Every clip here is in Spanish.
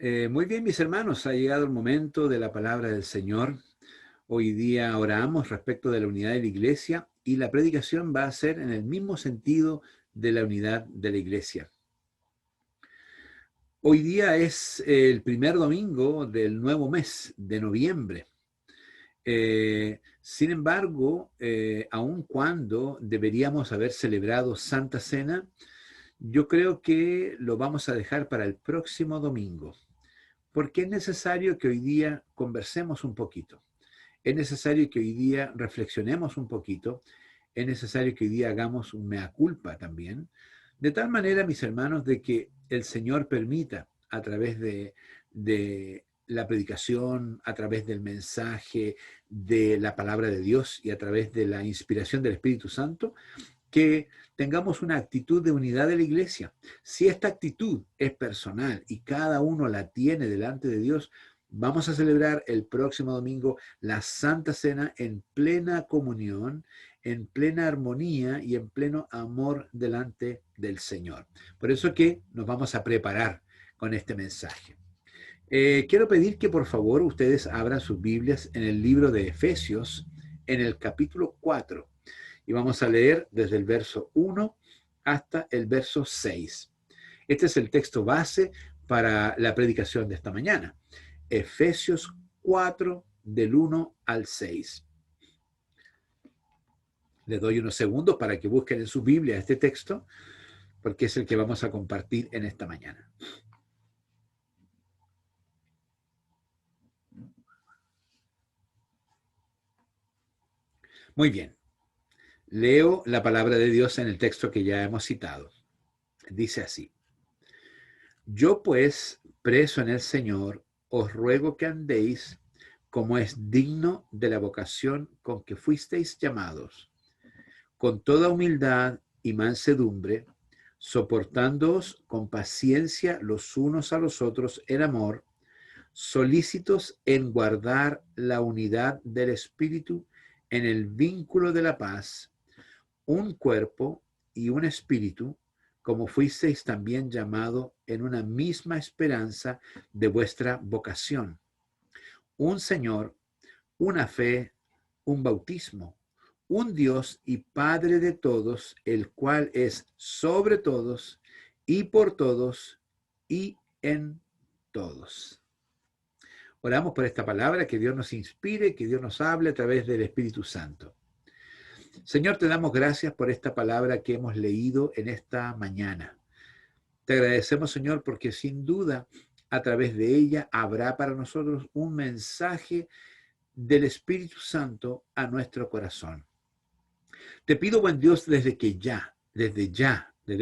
Muy bien, mis hermanos, ha llegado el momento de la palabra del Señor. Hoy día oramos respecto de la unidad de la iglesia y la predicación va a ser en el mismo sentido de la unidad de la iglesia. Hoy día es el primer domingo del nuevo mes de noviembre. Sin embargo, aun cuando deberíamos haber celebrado Santa Cena, yo creo que lo vamos a dejar para el próximo domingo, porque es necesario que hoy día conversemos un poquito. Es necesario que hoy día reflexionemos un poquito. Es necesario que hoy día hagamos un mea culpa también. De tal manera, mis hermanos, de que el Señor permita a través de la predicación, a través del mensaje, de la palabra de Dios y a través de la inspiración del Espíritu Santo, que tengamos una actitud de unidad de la iglesia. Si esta actitud es personal y cada uno la tiene delante de Dios, vamos a celebrar el próximo domingo la Santa Cena en plena comunión, en plena armonía y en pleno amor delante del Señor. Por eso que nos vamos a preparar con este mensaje. Quiero pedir que por favor ustedes abran sus Biblias en el libro de Efesios, en el capítulo 4 y vamos a leer desde el verso 1 hasta el verso 6. Este es el texto base para la predicación de esta mañana. Efesios 4, del 1 al 6. Les doy unos segundos para que busquen en su Biblia este texto, porque es el que vamos a compartir en esta mañana. Muy bien. Leo la palabra de Dios en el texto que ya hemos citado. Dice así: Yo pues, preso en el Señor, os ruego que andéis como es digno de la vocación con que fuisteis llamados, con toda humildad y mansedumbre, soportándoos con paciencia los unos a los otros en amor, solícitos en guardar la unidad del Espíritu en el vínculo de la paz, un cuerpo y un espíritu, como fuisteis también llamado en una misma esperanza de vuestra vocación. Un Señor, una fe, un bautismo, un Dios y Padre de todos, el cual es sobre todos y por todos y en todos. Oramos por esta palabra, que Dios nos inspire, que Dios nos hable a través del Espíritu Santo. Señor, te damos gracias por esta palabra que hemos leído en esta mañana. Te agradecemos, Señor, porque sin duda a través de ella habrá para nosotros un mensaje del Espíritu Santo a nuestro corazón. Te pido, buen Dios, desde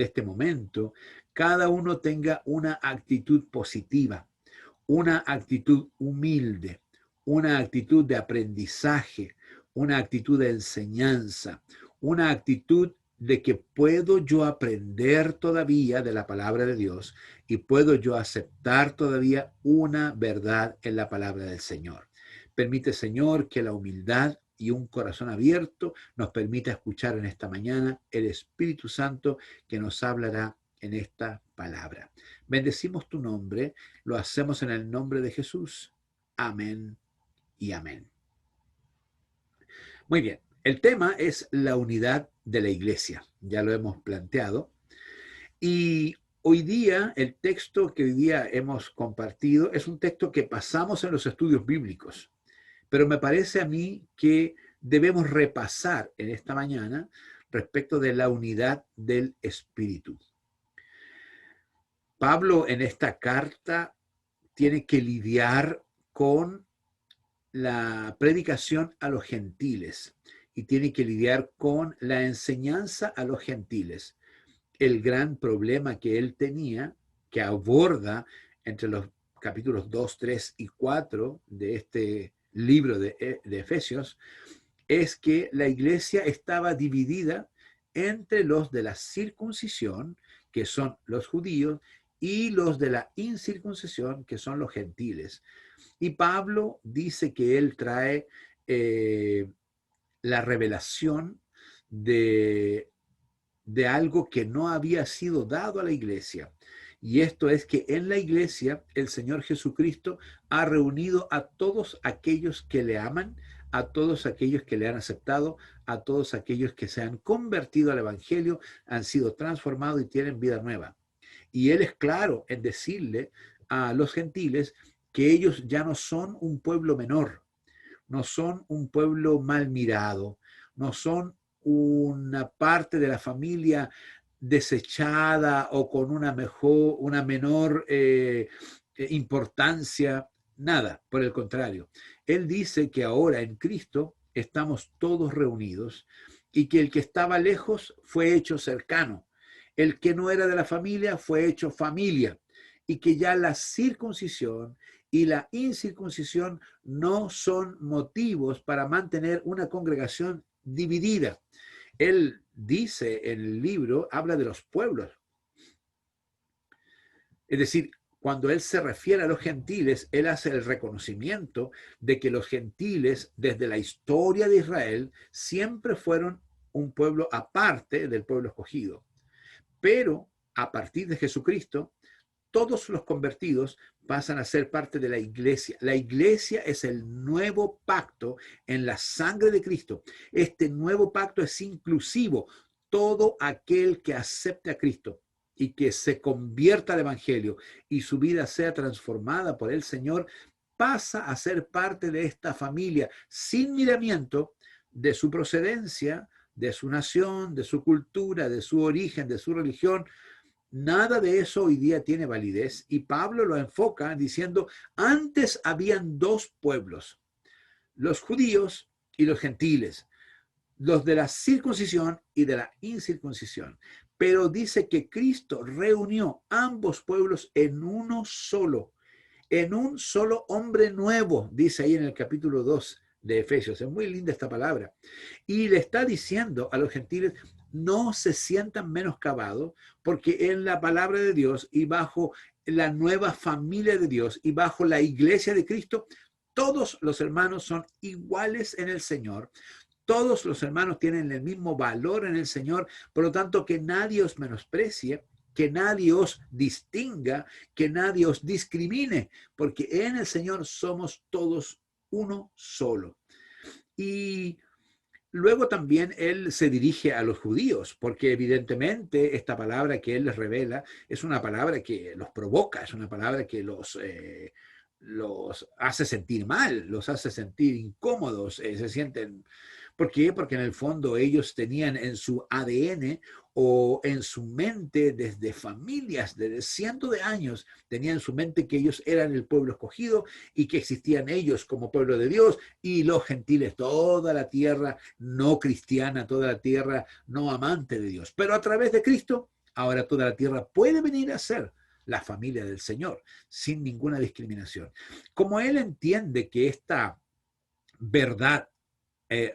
este momento, cada uno tenga una actitud positiva, una actitud humilde, una actitud de aprendizaje, una actitud de enseñanza, una actitud de que puedo yo aprender todavía de la palabra de Dios y puedo yo aceptar todavía una verdad en la palabra del Señor. Permite, Señor, que la humildad y un corazón abierto nos permita escuchar en esta mañana el Espíritu Santo que nos hablará en esta palabra. Bendecimos tu nombre, lo hacemos en el nombre de Jesús. Amén y amén. Muy bien, el tema es la unidad de la iglesia, ya lo hemos planteado. Y hoy día, el texto que hoy día hemos compartido es un texto que pasamos en los estudios bíblicos, pero me parece a mí que debemos repasar en esta mañana respecto de la unidad del Espíritu. Pablo en esta carta tiene que lidiar con la predicación a los gentiles y tiene que lidiar con la enseñanza a los gentiles. El gran problema que él tenía, que aborda entre los capítulos 2, 3 y 4 de este libro de Efesios, es que la iglesia estaba dividida entre los de la circuncisión, que son los judíos, y los de la incircuncisión, que son los gentiles. Y Pablo dice que él trae la revelación de algo que no había sido dado a la iglesia. Y esto es que en la iglesia el Señor Jesucristo ha reunido a todos aquellos que le aman, a todos aquellos que le han aceptado, a todos aquellos que se han convertido al Evangelio, han sido transformados y tienen vida nueva. Y Él es claro en decirle a los gentiles que ellos ya no son un pueblo menor, no son un pueblo mal mirado, no son una parte de la familia desechada o con una menor importancia, nada, por el contrario. Él dice que ahora en Cristo estamos todos reunidos y que el que estaba lejos fue hecho cercano, el que no era de la familia fue hecho familia, y que ya la circuncisión y la incircuncisión no son motivos para mantener una congregación dividida. Él dice en el libro, habla de los pueblos. Es decir, cuando él se refiere a los gentiles, él hace el reconocimiento de que los gentiles, desde la historia de Israel, siempre fueron un pueblo aparte del pueblo escogido. Pero a partir de Jesucristo, todos los convertidos pasan a ser parte de la iglesia. La iglesia es el nuevo pacto en la sangre de Cristo. Este nuevo pacto es inclusivo. Todo aquel que acepte a Cristo y que se convierta al Evangelio y su vida sea transformada por el Señor, pasa a ser parte de esta familia sin miramiento de su procedencia, de su nación, de su cultura, de su origen, de su religión. Nada de eso hoy día tiene validez, y Pablo lo enfoca diciendo, antes habían dos pueblos, los judíos y los gentiles, los de la circuncisión y de la incircuncisión. Pero dice que Cristo reunió ambos pueblos en uno solo, en un solo hombre nuevo, dice ahí en el capítulo 2 de Efesios. Es muy linda esta palabra. Y le está diciendo a los gentiles, no se sientan menoscabados, porque en la palabra de Dios y bajo la nueva familia de Dios y bajo la iglesia de Cristo, todos los hermanos son iguales en el Señor. Todos los hermanos tienen el mismo valor en el Señor. Por lo tanto, que nadie os menosprecie, que nadie os distinga, que nadie os discrimine, porque en el Señor somos todos uno solo. Y luego también él se dirige a los judíos, porque evidentemente esta palabra que él les revela es una palabra que los provoca, es una palabra que los hace sentir mal, los hace sentir incómodos, se sienten... ¿Por qué? Porque en el fondo ellos tenían en su ADN o en su mente desde familias, desde cientos de años, tenían en su mente que ellos eran el pueblo escogido y que existían ellos como pueblo de Dios y los gentiles, toda la tierra no cristiana, toda la tierra no amante de Dios. Pero a través de Cristo, ahora toda la tierra puede venir a ser la familia del Señor sin ninguna discriminación. Como él entiende que esta verdad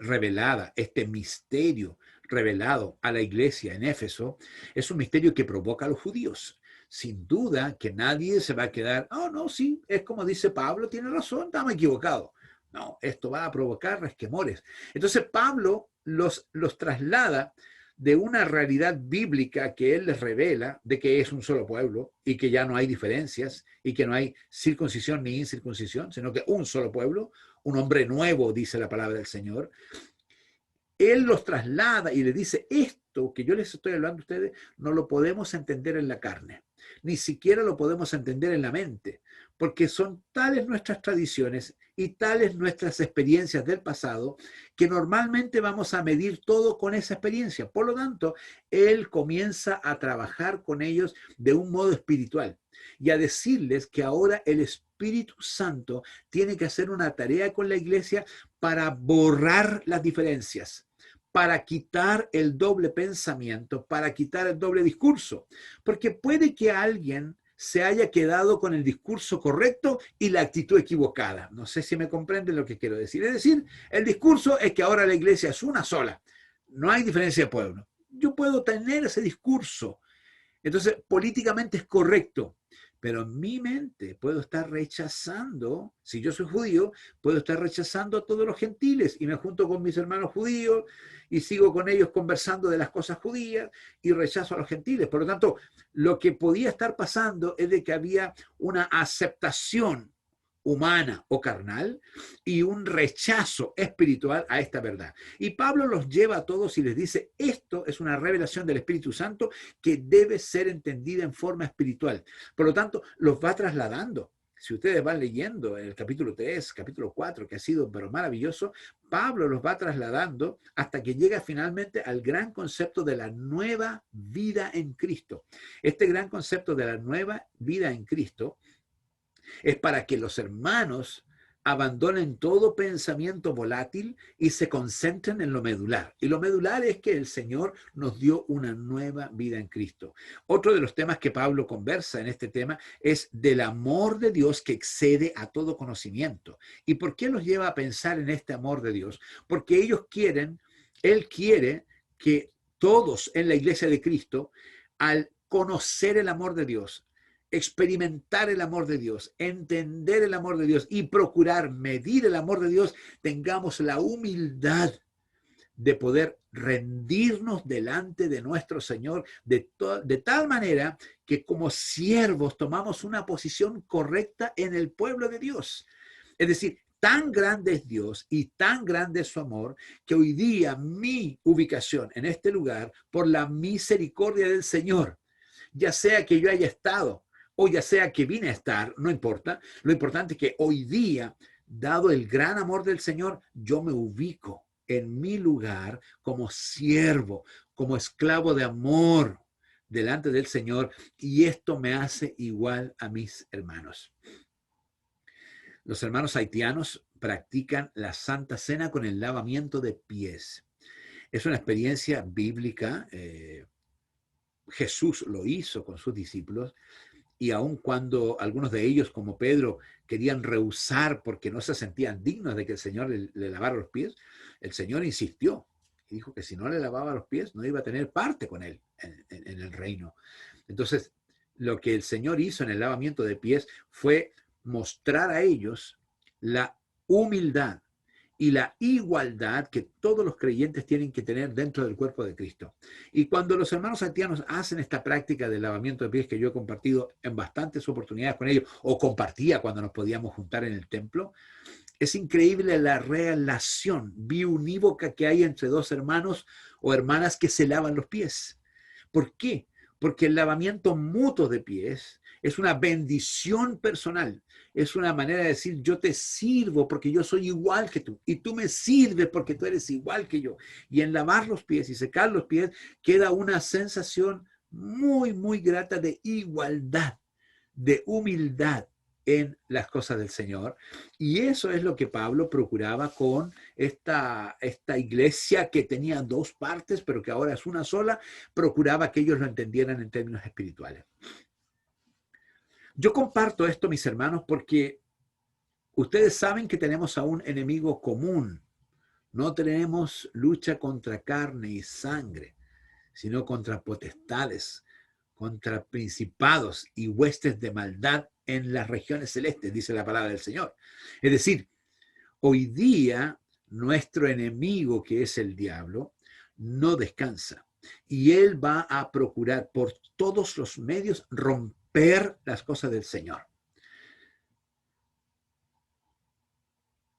revelada, este misterio revelado a la iglesia en Éfeso, es un misterio que provoca a los judíos. Sin duda que nadie se va a quedar, oh, no, sí, es como dice Pablo, tiene razón, estamos equivocados. No, esto va a provocar resquemores. Entonces Pablo los traslada de una realidad bíblica que él les revela de que es un solo pueblo y que ya no hay diferencias y que no hay circuncisión ni incircuncisión, sino que un solo pueblo, un hombre nuevo, dice la palabra del Señor. Él los traslada y le dice, esto que yo les estoy hablando a ustedes no lo podemos entender en la carne, ni siquiera lo podemos entender en la mente, porque son tales nuestras tradiciones y tales nuestras experiencias del pasado que normalmente vamos a medir todo con esa experiencia. Por lo tanto, él comienza a trabajar con ellos de un modo espiritual y a decirles que ahora el Espíritu Santo tiene que hacer una tarea con la iglesia para borrar las diferencias, para quitar el doble pensamiento, para quitar el doble discurso, porque puede que alguien se haya quedado con el discurso correcto y la actitud equivocada. No sé si me comprenden lo que quiero decir. Es decir, el discurso es que ahora la iglesia es una sola, no hay diferencia de pueblo. Yo puedo tener ese discurso, entonces políticamente es correcto, pero en mi mente puedo estar rechazando, si yo soy judío, puedo estar rechazando a todos los gentiles y me junto con mis hermanos judíos y sigo con ellos conversando de las cosas judías y rechazo a los gentiles. Por lo tanto, lo que podía estar pasando es de que había una aceptación humana o carnal y un rechazo espiritual a esta verdad. Y Pablo los lleva a todos y les dice, esto es una revelación del Espíritu Santo que debe ser entendida en forma espiritual. Por lo tanto, los va trasladando. Si ustedes van leyendo el capítulo 3, capítulo 4, que ha sido pero maravilloso, Pablo los va trasladando hasta que llega finalmente al gran concepto de la nueva vida en Cristo. Este gran concepto de la nueva vida en Cristo es para que los hermanos abandonen todo pensamiento volátil y se concentren en lo medular. Y lo medular es que el Señor nos dio una nueva vida en Cristo. Otro de los temas que Pablo conversa en este tema es del amor de Dios que excede a todo conocimiento. ¿Y por qué los lleva a pensar en este amor de Dios? Porque Él quiere que todos en la iglesia de Cristo, al conocer el amor de Dios, experimentar el amor de Dios, entender el amor de Dios y procurar medir el amor de Dios, tengamos la humildad de poder rendirnos delante de nuestro Señor de tal manera que como siervos tomamos una posición correcta en el pueblo de Dios. Es decir, tan grande es Dios y tan grande es su amor que hoy día mi ubicación en este lugar, por la misericordia del Señor, ya sea que yo haya estado o ya sea que vine a estar, no importa. Lo importante es que hoy día, dado el gran amor del Señor, yo me ubico en mi lugar como siervo, como esclavo de amor delante del Señor, y esto me hace igual a mis hermanos. Los hermanos haitianos practican la Santa Cena con el lavamiento de pies. Es una experiencia bíblica. Jesús lo hizo con sus discípulos. Y aun cuando algunos de ellos, como Pedro, querían rehusar porque no se sentían dignos de que el Señor le lavara los pies, el Señor insistió y dijo que si no le lavaba los pies no iba a tener parte con él en el reino. Entonces, lo que el Señor hizo en el lavamiento de pies fue mostrar a ellos la humildad y la igualdad que todos los creyentes tienen que tener dentro del cuerpo de Cristo. Y cuando los hermanos haitianos hacen esta práctica del lavamiento de pies, que yo he compartido en bastantes oportunidades con ellos, o compartía cuando nos podíamos juntar en el templo, es increíble la relación biunívoca que hay entre dos hermanos o hermanas que se lavan los pies. ¿Por qué? Porque el lavamiento mutuo de pies es una bendición personal. Es una manera de decir, yo te sirvo porque yo soy igual que tú y tú me sirves porque tú eres igual que yo. Y en lavar los pies y secar los pies queda una sensación muy, muy grata de igualdad, de humildad en las cosas del Señor. Y eso es lo que Pablo procuraba con esta iglesia que tenía dos partes, pero que ahora es una sola. Procuraba que ellos lo entendieran en términos espirituales. Yo comparto esto, mis hermanos, porque ustedes saben que tenemos a un enemigo común. No tenemos lucha contra carne y sangre, sino contra potestades, contra principados y huestes de maldad en las regiones celestes, dice la palabra del Señor. Es decir, hoy día nuestro enemigo, que es el diablo, no descansa. Y él va a procurar por todos los medios romper las cosas del Señor.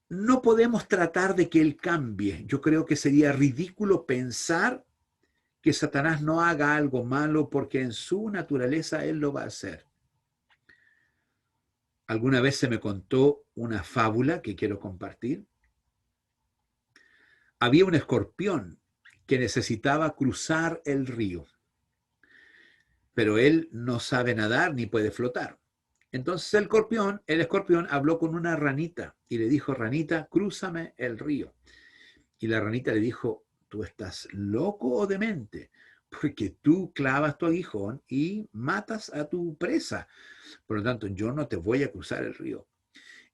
No podemos tratar de que él cambie. Yo creo que sería ridículo pensar que Satanás no haga algo malo porque en su naturaleza él lo va a hacer. Alguna vez se me contó una fábula que quiero compartir. Había un escorpión que necesitaba cruzar el río, pero él no sabe nadar ni puede flotar. Entonces el escorpión habló con una ranita y le dijo, ranita, crúzame el río. Y la ranita le dijo, ¿tú estás loco o demente? Porque tú clavas tu aguijón y matas a tu presa. Por lo tanto, yo no te voy a cruzar el río.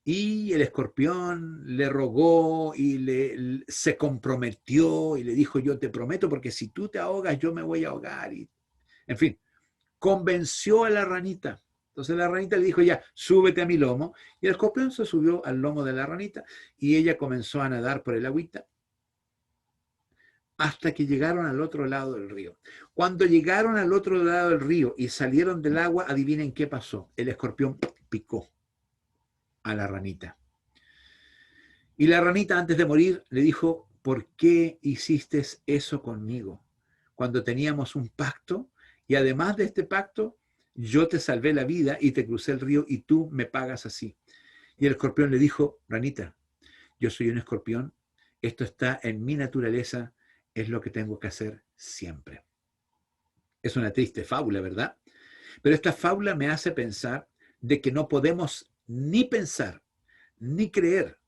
Y el escorpión le rogó y se comprometió y le dijo, yo te prometo, porque si tú te ahogas, yo me voy a ahogar. Y, en fin, convenció a la ranita. Entonces la ranita le dijo, ya, súbete a mi lomo. Y el escorpión se subió al lomo de la ranita y ella comenzó a nadar por el agüita hasta que llegaron al otro lado del río. Cuando llegaron al otro lado del río y salieron del agua, adivinen qué pasó. El escorpión picó a la ranita. Y la ranita, antes de morir, le dijo, ¿por qué hiciste eso conmigo? Cuando teníamos un pacto, y además de este pacto, yo te salvé la vida y te crucé el río y tú me pagas así. Y el escorpión le dijo, ranita, yo soy un escorpión, esto está en mi naturaleza, es lo que tengo que hacer siempre. Es una triste fábula, ¿verdad? Pero esta fábula me hace pensar de que no podemos ni pensar, ni creer,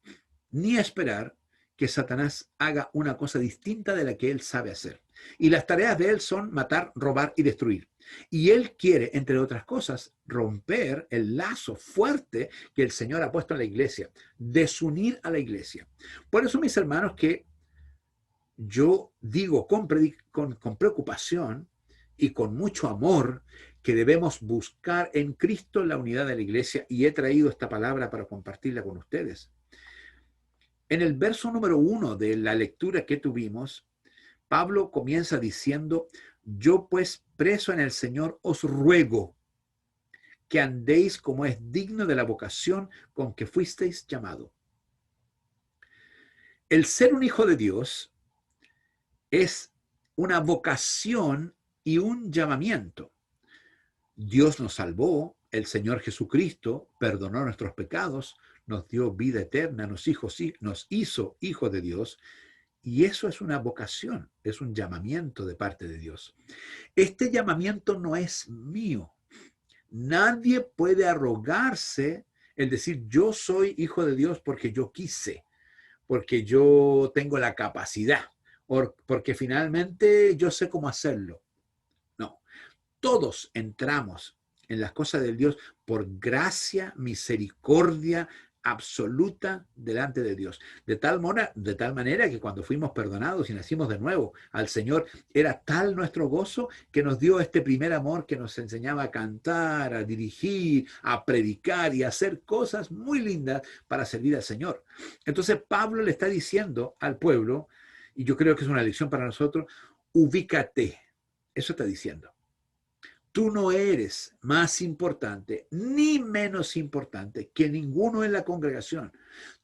ni esperar que Satanás haga una cosa distinta de la que él sabe hacer. Y las tareas de él son matar, robar y destruir. Y él quiere, entre otras cosas, romper el lazo fuerte que el Señor ha puesto en la iglesia, desunir a la iglesia. Por eso, mis hermanos, que yo digo con preocupación y con mucho amor que debemos buscar en Cristo la unidad de la iglesia, y he traído esta palabra para compartirla con ustedes. En el verso número 1 de la lectura que tuvimos, Pablo comienza diciendo, yo pues preso en el Señor os ruego que andéis como es digno de la vocación con que fuisteis llamado. El ser un hijo de Dios es una vocación y un llamamiento. Dios nos salvó, el Señor Jesucristo perdonó nuestros pecados, nos dio vida eterna, nos hizo hijos de Dios, y eso es una vocación, es un llamamiento de parte de Dios. Este llamamiento no es mío. Nadie puede arrogarse el decir yo soy hijo de Dios porque yo quise, porque yo tengo la capacidad, porque finalmente yo sé cómo hacerlo. No, todos entramos en las cosas de Dios por gracia, misericordia absoluta delante de Dios. De tal manera que cuando fuimos perdonados y nacimos de nuevo al Señor, era tal nuestro gozo que nos dio este primer amor que nos enseñaba a cantar, a dirigir, a predicar y a hacer cosas muy lindas para servir al Señor. Entonces Pablo le está diciendo al pueblo, y yo creo que es una lección para nosotros, ubícate. Eso está diciendo. Tú no eres más importante ni menos importante que ninguno en la congregación.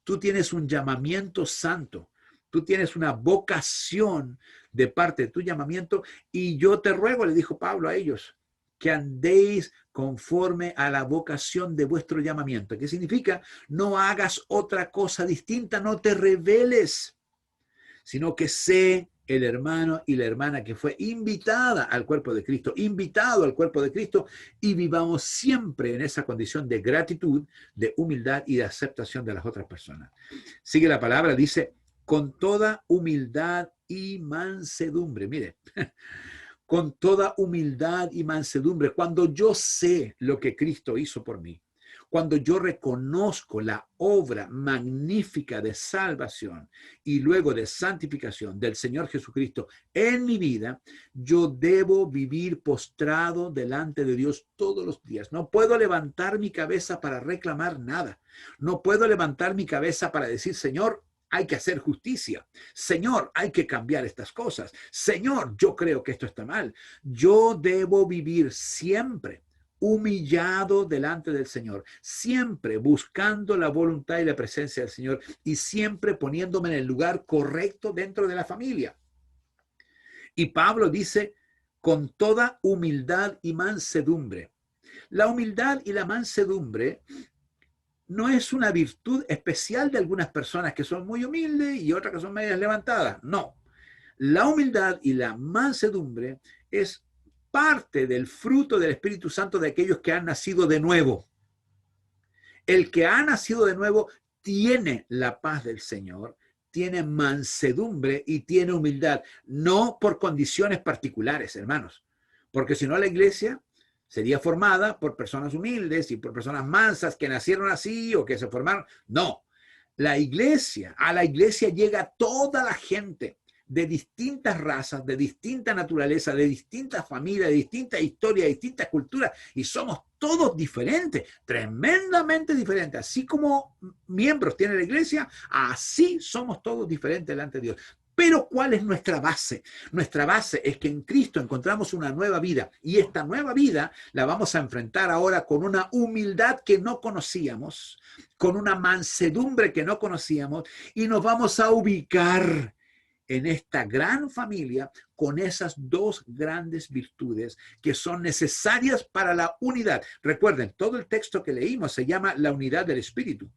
Tú tienes un llamamiento santo. Tú tienes una vocación de parte de tu llamamiento. Y yo te ruego, le dijo Pablo a ellos, que andéis conforme a la vocación de vuestro llamamiento. ¿Qué significa? No hagas otra cosa distinta, no te rebeles, sino que sé el hermano y la hermana que fue invitada al cuerpo de Cristo, invitado al cuerpo de Cristo, y vivamos siempre en esa condición de gratitud, de humildad y de aceptación de las otras personas. Sigue la palabra, dice, con toda humildad y mansedumbre. Mire, con toda humildad y mansedumbre, cuando yo sé lo que Cristo hizo por mí, cuando yo reconozco la obra magnífica de salvación y luego de santificación del Señor Jesucristo en mi vida, yo debo vivir postrado delante de Dios todos los días. No puedo levantar mi cabeza para reclamar nada. No puedo levantar mi cabeza para decir, Señor, hay que hacer justicia. Señor, hay que cambiar estas cosas. Señor, yo creo que esto está mal. Yo debo vivir siempre humillado delante del Señor, siempre buscando la voluntad y la presencia del Señor y siempre poniéndome en el lugar correcto dentro de la familia. Y Pablo dice, con toda humildad y mansedumbre. La humildad y la mansedumbre no es una virtud especial de algunas personas que son muy humildes y otras que son medias levantadas. No. La humildad y la mansedumbre es parte del fruto del Espíritu Santo de aquellos que han nacido de nuevo. El que ha nacido de nuevo tiene la paz del Señor, tiene mansedumbre y tiene humildad, no por condiciones particulares, hermanos, porque si no la iglesia sería formada por personas humildes y por personas mansas que nacieron así o que se formaron. No, a la iglesia llega toda la gente de distintas razas, de distinta naturaleza, de distintas familias, de distintas historias, de distintas culturas, y somos todos diferentes, tremendamente diferentes. Así como miembros tiene la iglesia, así somos todos diferentes delante de Dios. Pero ¿cuál es nuestra base? Nuestra base es que en Cristo encontramos una nueva vida y esta nueva vida la vamos a enfrentar ahora con una humildad que no conocíamos, con una mansedumbre que no conocíamos y nos vamos a ubicar en esta gran familia con esas dos grandes virtudes que son necesarias para la unidad. Recuerden, todo el texto que leímos se llama la unidad del Espíritu.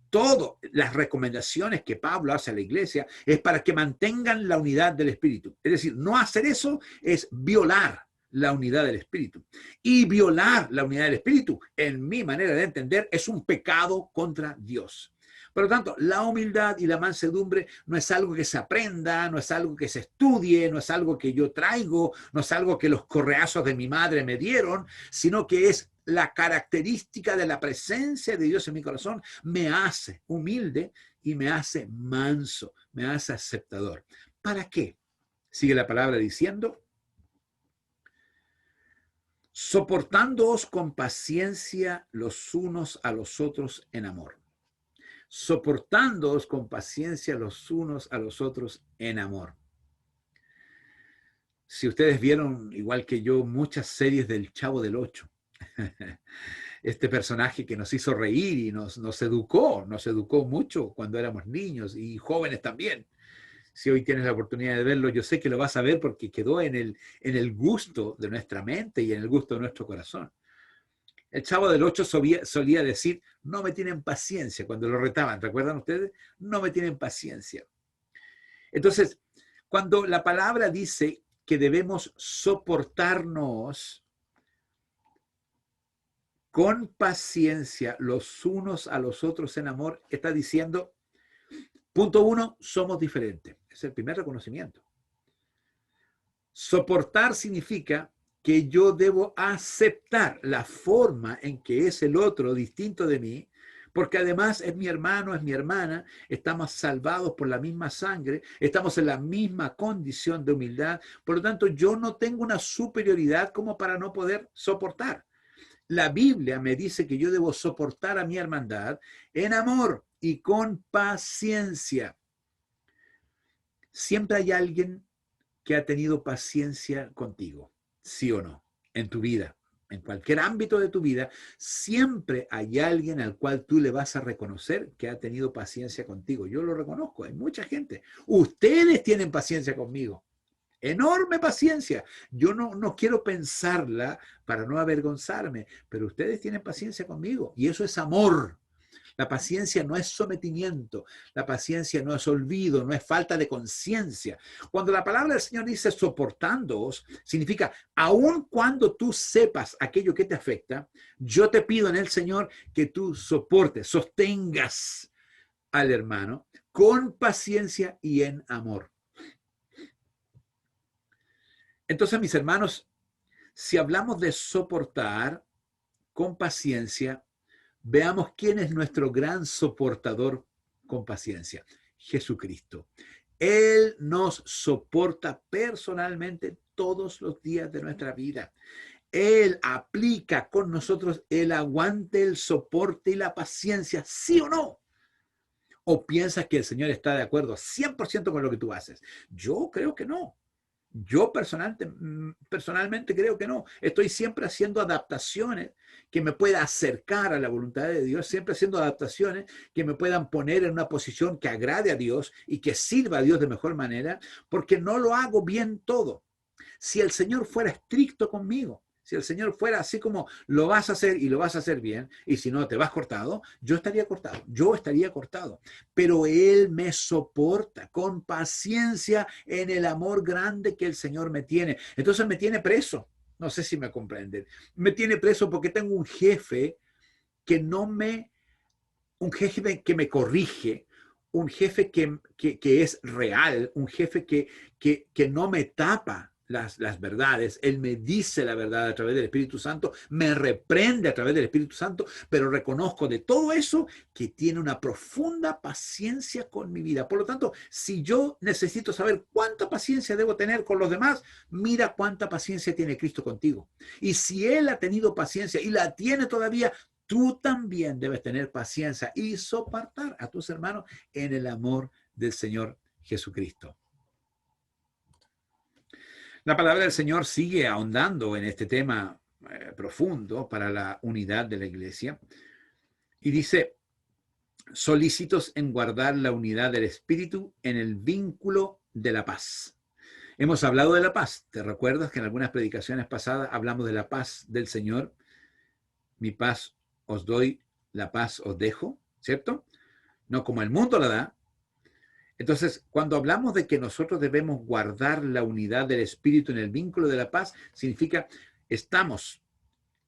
Todas las recomendaciones que Pablo hace a la iglesia es para que mantengan la unidad del Espíritu. Es decir, no hacer eso es violar la unidad del Espíritu. Y violar la unidad del Espíritu, en mi manera de entender, es un pecado contra Dios. Por lo tanto, la humildad y la mansedumbre no es algo que se aprenda, no es algo que se estudie, no es algo que yo traigo, no es algo que los correazos de mi madre me dieron, sino que es la característica de la presencia de Dios en mi corazón. Me hace humilde y me hace manso, me hace aceptador. ¿Para qué? Sigue la palabra diciendo, soportándoos con paciencia los unos a los otros en amor. Soportándoos con paciencia los unos a los otros en amor. Si ustedes vieron, igual que yo, muchas series del Chavo del Ocho, este personaje que nos hizo reír y nos educó mucho cuando éramos niños y jóvenes también. Si hoy tienes la oportunidad de verlo, yo sé que lo vas a ver porque quedó en el gusto de nuestra mente y en el gusto de nuestro corazón. El Chavo del Ocho solía decir, no me tienen paciencia, cuando lo retaban, ¿recuerdan ustedes? No me tienen paciencia. Entonces, cuando la palabra dice que debemos soportarnos con paciencia los unos a los otros en amor, está diciendo, punto uno, somos diferentes. Es el primer reconocimiento. Soportar significa que yo debo aceptar la forma en que es el otro distinto de mí, porque además es mi hermano, es mi hermana, estamos salvados por la misma sangre, estamos en la misma condición de humildad, por lo tanto yo no tengo una superioridad como para no poder soportar. La Biblia me dice que yo debo soportar a mi hermandad en amor y con paciencia. Siempre hay alguien que ha tenido paciencia contigo, sí o no, en tu vida, en cualquier ámbito de tu vida, siempre hay alguien al cual tú le vas a reconocer que ha tenido paciencia contigo. Yo lo reconozco, hay mucha gente. Ustedes tienen paciencia conmigo, enorme paciencia. Yo no quiero pensarla para no avergonzarme, pero ustedes tienen paciencia conmigo y eso es amor. La paciencia no es sometimiento, la paciencia no es olvido, no es falta de conciencia. Cuando la palabra del Señor dice soportándoos, significa, aun cuando tú sepas aquello que te afecta, yo te pido en el Señor que tú soportes, sostengas al hermano con paciencia y en amor. Entonces, mis hermanos, si hablamos de soportar con paciencia, veamos quién es nuestro gran soportador con paciencia. Jesucristo. Él nos soporta personalmente todos los días de nuestra vida. Él aplica con nosotros el aguante, el soporte y la paciencia, ¿sí o no? ¿O piensas que el Señor está de acuerdo 100% con lo que tú haces? Yo creo que no. Yo personalmente creo que no. Estoy siempre haciendo adaptaciones que me puedan acercar a la voluntad de Dios, siempre haciendo adaptaciones que me puedan poner en una posición que agrade a Dios y que sirva a Dios de mejor manera, porque no lo hago bien todo. Si el Señor fuera estricto conmigo, si el Señor fuera así como lo vas a hacer y lo vas a hacer bien, y si no te vas cortado, yo estaría cortado. Pero Él me soporta con paciencia en el amor grande que el Señor me tiene. Entonces me tiene preso. No sé si me comprenden. Me tiene preso porque tengo un jefe un jefe que me corrige, un jefe que es real, un jefe que no me tapa las verdades, Él me dice la verdad a través del Espíritu Santo, me reprende a través del Espíritu Santo, pero reconozco de todo eso que tiene una profunda paciencia con mi vida. Por lo tanto, si yo necesito saber cuánta paciencia debo tener con los demás, mira cuánta paciencia tiene Cristo contigo. Y si Él ha tenido paciencia y la tiene todavía, tú también debes tener paciencia y soportar a tus hermanos en el amor del Señor Jesucristo. La palabra del Señor sigue ahondando en este tema profundo para la unidad de la iglesia y dice, solícitos en guardar la unidad del Espíritu en el vínculo de la paz. Hemos hablado de la paz. ¿Te recuerdas que en algunas predicaciones pasadas hablamos de la paz del Señor? Mi paz os doy, la paz os dejo, ¿cierto? No como el mundo la da. Entonces, cuando hablamos de que nosotros debemos guardar la unidad del Espíritu en el vínculo de la paz, significa estamos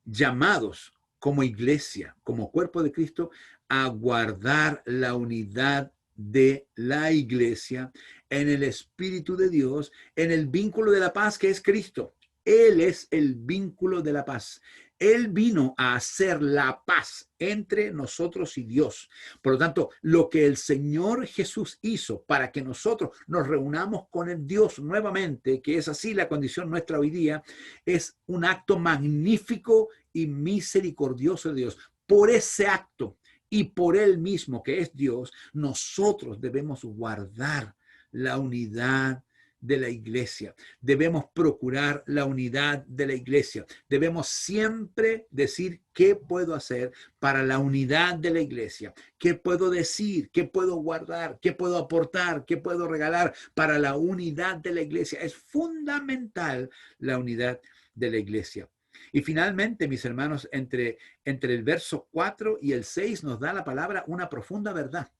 llamados como iglesia, como cuerpo de Cristo, a guardar la unidad de la iglesia en el Espíritu de Dios, en el vínculo de la paz que es Cristo. Él es el vínculo de la paz. Él vino a hacer la paz entre nosotros y Dios. Por lo tanto, lo que el Señor Jesús hizo para que nosotros nos reunamos con el Dios nuevamente, que es así la condición nuestra hoy día, es un acto magnífico y misericordioso de Dios. Por ese acto y por Él mismo, que es Dios, nosotros debemos guardar la unidad de la iglesia. Debemos procurar la unidad de la iglesia. Debemos siempre decir qué puedo hacer para la unidad de la iglesia. ¿Qué puedo decir? ¿Qué puedo guardar? ¿Qué puedo aportar? ¿Qué puedo regalar para la unidad de la iglesia? Es fundamental la unidad de la iglesia. Y finalmente, mis hermanos, entre el verso 4 y el 6 nos da la palabra una profunda verdad.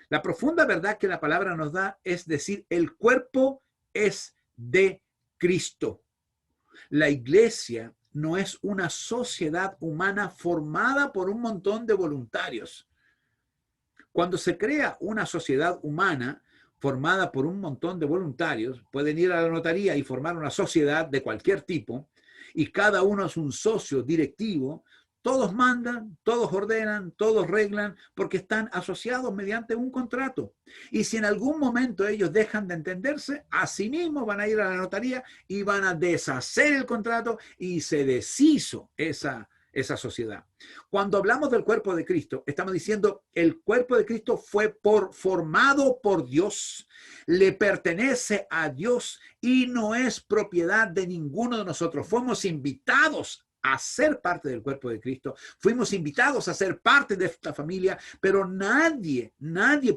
La profunda verdad que la palabra nos da es decir, el cuerpo es de Cristo. La iglesia no es una sociedad humana formada por un montón de voluntarios. Cuando se crea una sociedad humana formada por un montón de voluntarios, pueden ir a la notaría y formar una sociedad de cualquier tipo, y cada uno es un socio directivo. Todos mandan, todos ordenan, todos reglan, porque están asociados mediante un contrato. Y si en algún momento ellos dejan de entenderse, asimismo van a ir a la notaría y van a deshacer el contrato y se deshizo esa sociedad. Cuando hablamos del cuerpo de Cristo, estamos diciendo el cuerpo de Cristo fue formado por Dios, le pertenece a Dios y no es propiedad de ninguno de nosotros. Fuimos invitados a ser parte del cuerpo de Cristo. Fuimos invitados a ser parte de esta familia, pero nadie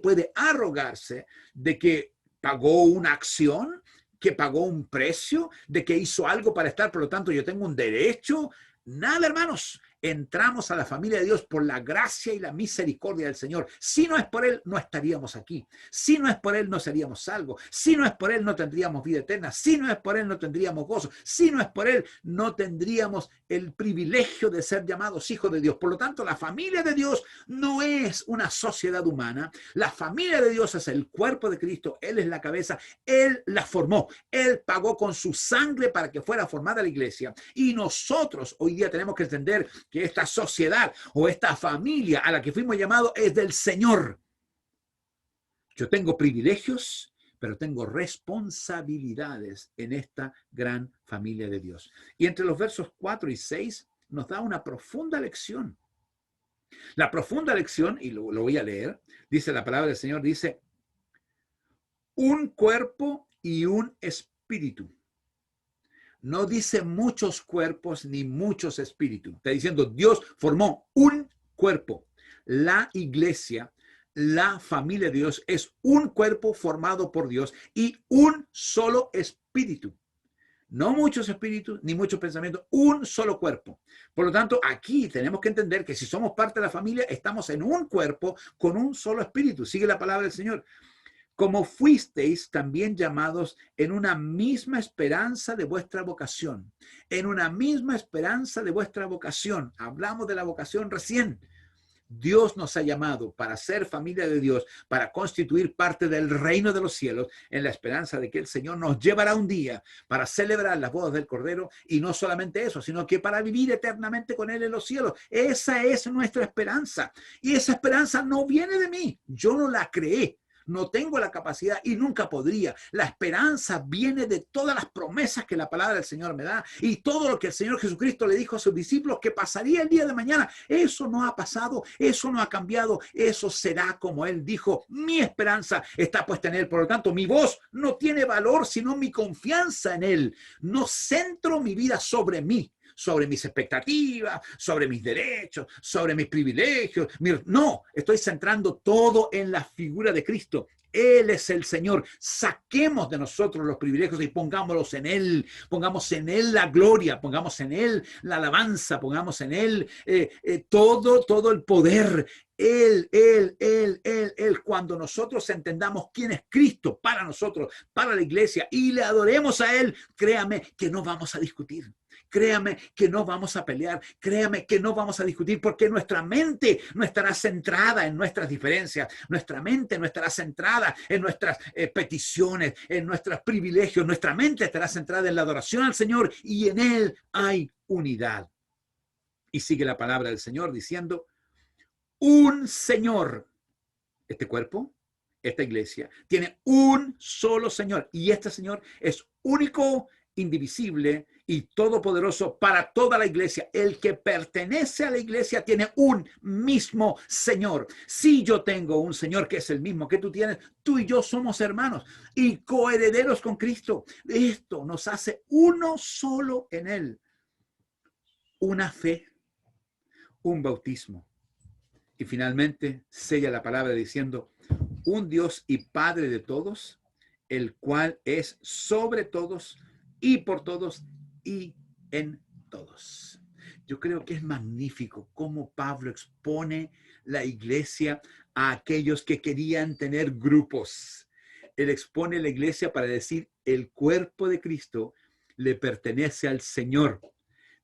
puede arrogarse de que pagó una acción, que pagó un precio, de que hizo algo para estar, por lo tanto yo tengo un derecho. Nada, hermanos. Entramos a la familia de Dios por la gracia y la misericordia del Señor. Si no es por Él, no estaríamos aquí. Si no es por Él, no seríamos salvos. Si no es por Él, no tendríamos vida eterna. Si no es por Él, no tendríamos gozo. Si no es por Él, no tendríamos el privilegio de ser llamados hijos de Dios. Por lo tanto, la familia de Dios no es una sociedad humana. La familia de Dios es el cuerpo de Cristo. Él es la cabeza. Él la formó. Él pagó con su sangre para que fuera formada la iglesia. Y nosotros hoy día tenemos que entender que esta sociedad o esta familia a la que fuimos llamados es del Señor. Yo tengo privilegios, pero tengo responsabilidades en esta gran familia de Dios. Y entre los versos 4 y 6 nos da una profunda lección. La profunda lección, y lo voy a leer, dice la palabra del Señor, dice, un cuerpo y un espíritu. No dice muchos cuerpos ni muchos espíritus. Está diciendo Dios formó un cuerpo. La iglesia, la familia de Dios es un cuerpo formado por Dios y un solo espíritu. No muchos espíritus ni muchos pensamientos, un solo cuerpo. Por lo tanto, aquí tenemos que entender que si somos parte de la familia, estamos en un cuerpo con un solo espíritu. Sigue la palabra del Señor. Como fuisteis también llamados en una misma esperanza de vuestra vocación. En una misma esperanza de vuestra vocación. Hablamos de la vocación recién. Dios nos ha llamado para ser familia de Dios, para constituir parte del reino de los cielos, en la esperanza de que el Señor nos llevará un día para celebrar las bodas del Cordero, y no solamente eso, sino que para vivir eternamente con Él en los cielos. Esa es nuestra esperanza, y esa esperanza no viene de mí, yo no la creé. No tengo la capacidad y nunca podría. La esperanza viene de todas las promesas que la palabra del Señor me da y todo lo que el Señor Jesucristo le dijo a sus discípulos que pasaría el día de mañana. Eso no ha pasado, eso no ha cambiado, eso será como Él dijo. Mi esperanza está puesta en Él. Por lo tanto, mi voz no tiene valor sino mi confianza en Él. No centro mi vida sobre mí, sobre mis expectativas, sobre mis derechos, sobre mis privilegios. No, estoy centrando todo en la figura de Cristo. Él es el Señor. Saquemos de nosotros los privilegios y pongámoslos en Él. Pongamos en Él la gloria, pongamos en Él la alabanza, pongamos en Él todo el poder. Él. Cuando nosotros entendamos quién es Cristo para nosotros, para la iglesia, y le adoremos a Él, créame que no vamos a discutir. Créame que no vamos a pelear, créame que no vamos a discutir, porque nuestra mente no estará centrada en nuestras diferencias, nuestra mente no estará centrada en nuestras peticiones, en nuestros privilegios, nuestra mente estará centrada en la adoración al Señor, y en Él hay unidad. Y sigue la palabra del Señor diciendo, un Señor, este cuerpo, esta iglesia, tiene un solo Señor, y este Señor es único, indivisible y todopoderoso para toda la iglesia. El que pertenece a la iglesia tiene un mismo Señor. Si yo tengo un Señor que es el mismo que tú tienes, tú y yo somos hermanos y coherederos con Cristo. Esto nos hace uno solo en Él. Una fe, un bautismo. Y finalmente sella la palabra diciendo, un Dios y Padre de todos, el cual es sobre todos y por todos y en todos. Yo creo que es magnífico cómo Pablo expone la iglesia a aquellos que querían tener grupos. Él expone la iglesia para decir, el cuerpo de Cristo le pertenece al Señor.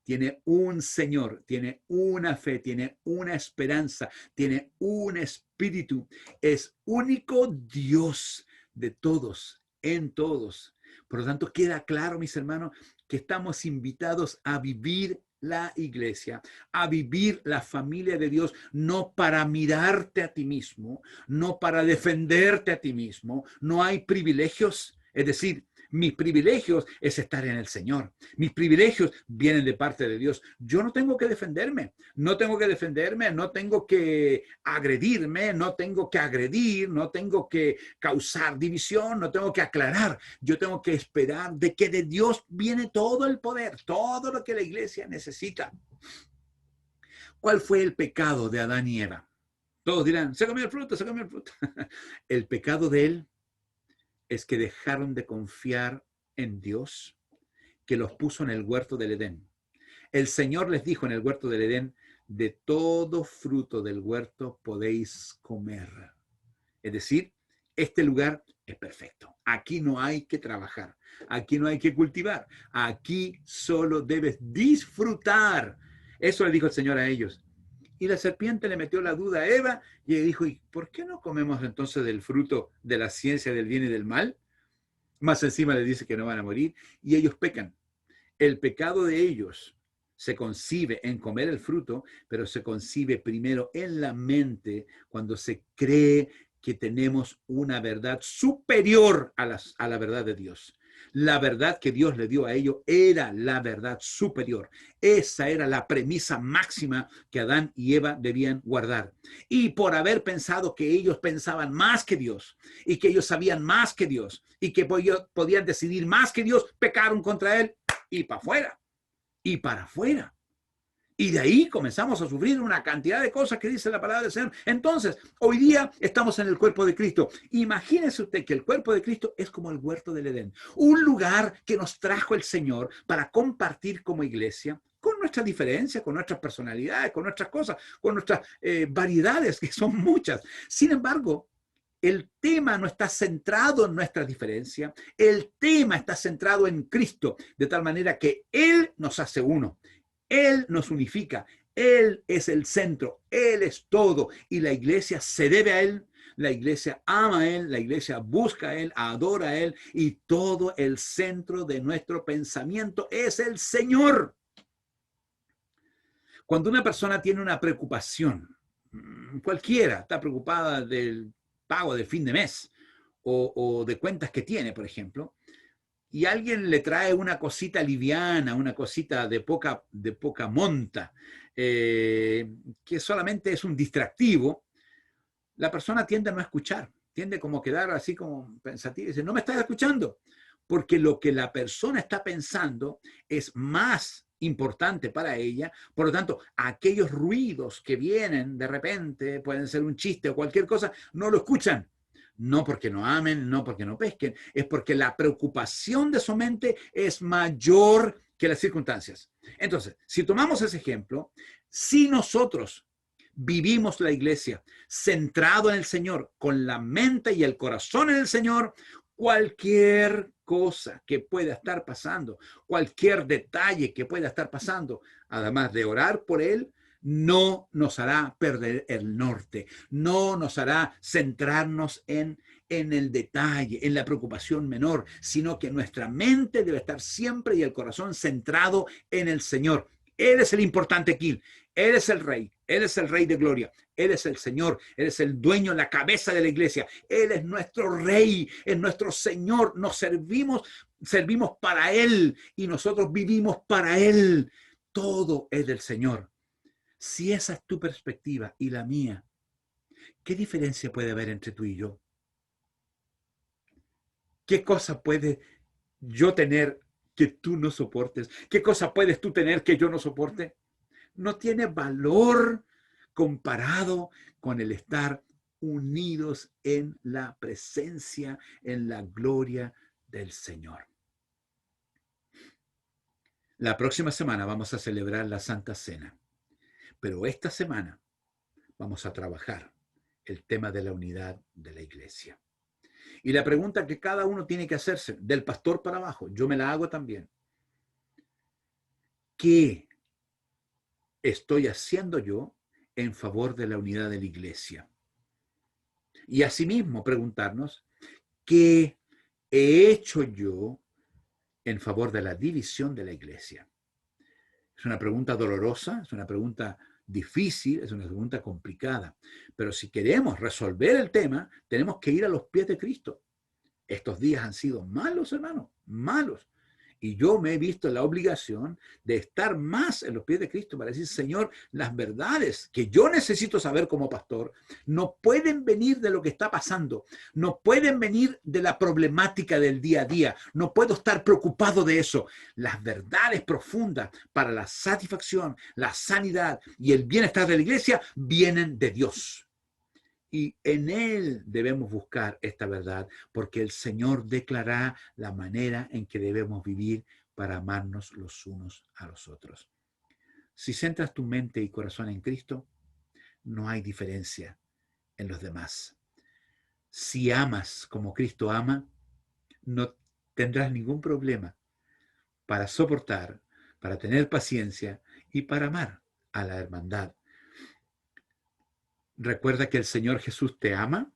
Tiene un Señor, tiene una fe, tiene una esperanza, tiene un espíritu. Es único Dios de todos, en todos. Por lo tanto, queda claro, mis hermanos, que estamos invitados a vivir la iglesia, a vivir la familia de Dios, no para mirarte a ti mismo, no para defenderte a ti mismo. No hay privilegios, es decir, mis privilegios es estar en el Señor. Mis privilegios vienen de parte de Dios. Yo no tengo que defenderme, no tengo que agredirme, no tengo que agredir, no tengo que causar división, no tengo que aclarar. Yo tengo que esperar de que de Dios viene todo el poder, todo lo que la iglesia necesita. ¿Cuál fue el pecado de Adán y Eva? Todos dirán, se comió el fruto, se comió el fruto. El pecado de él es que dejaron de confiar en Dios, que los puso en el huerto del Edén. El Señor les dijo en el huerto del Edén, de todo fruto del huerto podéis comer. Es decir, este lugar es perfecto. Aquí no hay que trabajar, aquí no hay que cultivar, aquí solo debes disfrutar. Eso le dijo el Señor a ellos. Y la serpiente le metió la duda a Eva y le dijo, ¿y por qué no comemos entonces del fruto de la ciencia del bien y del mal? Más encima le dice que no van a morir y ellos pecan. El pecado de ellos se concibe en comer el fruto, pero se concibe primero en la mente cuando se cree que tenemos una verdad superior a la verdad de Dios. La verdad que Dios le dio a ellos era la verdad superior. Esa era la premisa máxima que Adán y Eva debían guardar. Y por haber pensado que ellos pensaban más que Dios y que ellos sabían más que Dios y que podían decidir más que Dios, pecaron contra Él y para afuera y para afuera. Y de ahí comenzamos a sufrir una cantidad de cosas que dice la palabra del Señor. Entonces, hoy día estamos en el cuerpo de Cristo. Imagínese usted que el cuerpo de Cristo es como el huerto del Edén. Un lugar que nos trajo el Señor para compartir como iglesia, con nuestras diferencias, con nuestras personalidades, con nuestras cosas, con nuestras variedades, que son muchas. Sin embargo, el tema no está centrado en nuestras diferencias. El tema está centrado en Cristo, de tal manera que Él nos hace uno. Él nos unifica, Él es el centro, Él es todo y la iglesia se debe a Él. La iglesia ama a Él, la iglesia busca a Él, adora a Él y todo el centro de nuestro pensamiento es el Señor. Cuando una persona tiene una preocupación, cualquiera está preocupada del pago de fin de mes o de cuentas que tiene, por ejemplo, y alguien le trae una cosita liviana, una cosita de poca monta, que solamente es un distractivo, la persona tiende a no escuchar, tiende como a quedar así como pensativa y dice, no me estás escuchando, porque lo que la persona está pensando es más importante para ella, por lo tanto, aquellos ruidos que vienen de repente, pueden ser un chiste o cualquier cosa, no lo escuchan. No porque no amen, no porque no pesquen, es porque la preocupación de su mente es mayor que las circunstancias. Entonces, si tomamos ese ejemplo, si nosotros vivimos la iglesia centrado en el Señor, con la mente y el corazón en el Señor, cualquier cosa que pueda estar pasando, cualquier detalle que pueda estar pasando, además de orar por Él, no nos hará perder el norte, no nos hará centrarnos en el detalle, en la preocupación menor, sino que nuestra mente debe estar siempre y el corazón centrado en el Señor. Él es el importante aquí. Él es el rey de gloria, Él es el Señor, Él es el dueño, la cabeza de la iglesia, Él es nuestro rey, es nuestro Señor, nos servimos para Él y nosotros vivimos para Él. Todo es del Señor. Si esa es tu perspectiva y la mía, ¿qué diferencia puede haber entre tú y yo? ¿Qué cosa puede yo tener que tú no soportes? ¿Qué cosa puedes tú tener que yo no soporte? No tiene valor comparado con el estar unidos en la presencia, en la gloria del Señor. La próxima semana vamos a celebrar la Santa Cena, pero esta semana vamos a trabajar el tema de la unidad de la iglesia. Y la pregunta que cada uno tiene que hacerse, del pastor para abajo, yo me la hago también. ¿Qué estoy haciendo yo en favor de la unidad de la iglesia? Y asimismo preguntarnos, ¿qué he hecho yo en favor de la división de la iglesia? Es una pregunta dolorosa, es una pregunta difícil, es una pregunta complicada, pero si queremos resolver el tema, tenemos que ir a los pies de Cristo. Estos días han sido malos, hermanos, malos. Y yo me he visto en la obligación de estar más en los pies de Cristo para decir, Señor, las verdades que yo necesito saber como pastor no pueden venir de lo que está pasando, no pueden venir de la problemática del día a día, no puedo estar preocupado de eso. Las verdades profundas para la satisfacción, la sanidad y el bienestar de la iglesia vienen de Dios. Y en Él debemos buscar esta verdad, porque el Señor declarará la manera en que debemos vivir para amarnos los unos a los otros. Si centras tu mente y corazón en Cristo, no hay diferencia en los demás. Si amas como Cristo ama, no tendrás ningún problema para soportar, para tener paciencia y para amar a la hermandad. Recuerda que el Señor Jesús te ama,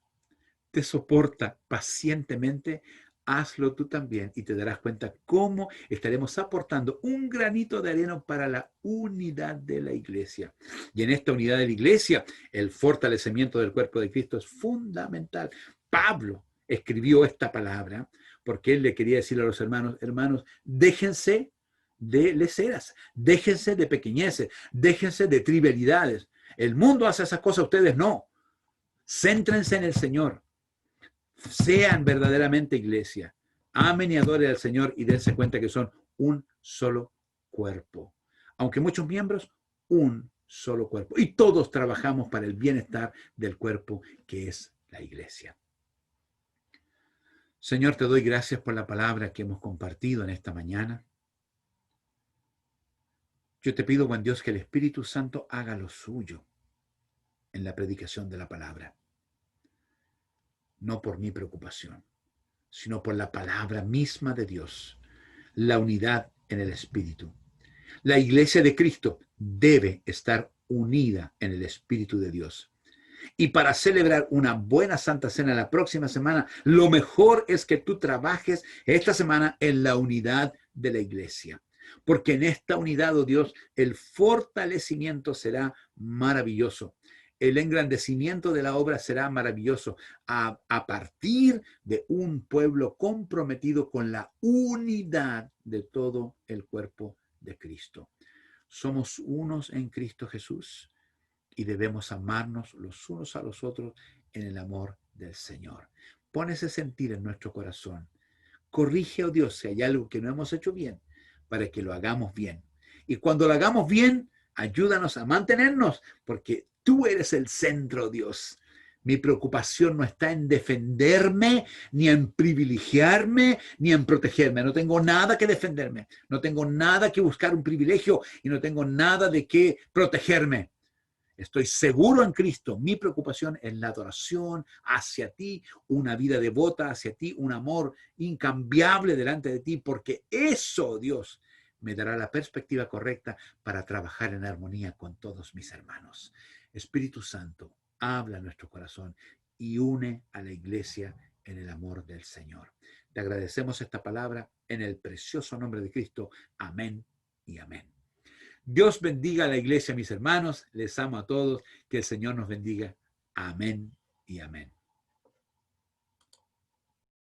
te soporta pacientemente, hazlo tú también y te darás cuenta cómo estaremos aportando un granito de arena para la unidad de la iglesia. Y en esta unidad de la iglesia, el fortalecimiento del cuerpo de Cristo es fundamental. Pablo escribió esta palabra porque él le quería decir a los hermanos, hermanos, déjense de leceras, déjense de pequeñeces, déjense de trivialidades. El mundo hace esas cosas, ustedes no. Céntrense en el Señor. Sean verdaderamente iglesia. Amen y adoren al Señor y dense cuenta que son un solo cuerpo. Aunque muchos miembros, un solo cuerpo. Y todos trabajamos para el bienestar del cuerpo que es la iglesia. Señor, te doy gracias por la palabra que hemos compartido en esta mañana. Yo te pido, buen Dios, que el Espíritu Santo haga lo suyo en la predicación de la palabra. No por mi preocupación, sino por la palabra misma de Dios, la unidad en el Espíritu. La iglesia de Cristo debe estar unida en el Espíritu de Dios. Y para celebrar una buena Santa Cena la próxima semana, lo mejor es que tú trabajes esta semana en la unidad de la iglesia. Porque en esta unidad, oh Dios, el fortalecimiento será maravilloso. El engrandecimiento de la obra será maravilloso a partir de un pueblo comprometido con la unidad de todo el cuerpo de Cristo. Somos unos en Cristo Jesús y debemos amarnos los unos a los otros en el amor del Señor. Pon ese sentir en nuestro corazón. Corrige, oh Dios, si hay algo que no hemos hecho bien, para que lo hagamos bien. Y cuando lo hagamos bien, ayúdanos a mantenernos, porque tú eres el centro, Dios. Mi preocupación no está en defenderme, ni en privilegiarme, ni en protegerme. No tengo nada que defenderme, no tengo nada que buscar un privilegio y no tengo nada de qué protegerme. Estoy seguro en Cristo. Mi preocupación es la adoración hacia ti, una vida devota hacia ti, un amor incambiable delante de ti, porque eso, Dios, me dará la perspectiva correcta para trabajar en armonía con todos mis hermanos. Espíritu Santo, habla a nuestro corazón y une a la iglesia en el amor del Señor. Te agradecemos esta palabra en el precioso nombre de Cristo. Amén y amén. Dios bendiga a la iglesia, mis hermanos. Les amo a todos. Que el Señor nos bendiga. Amén y amén.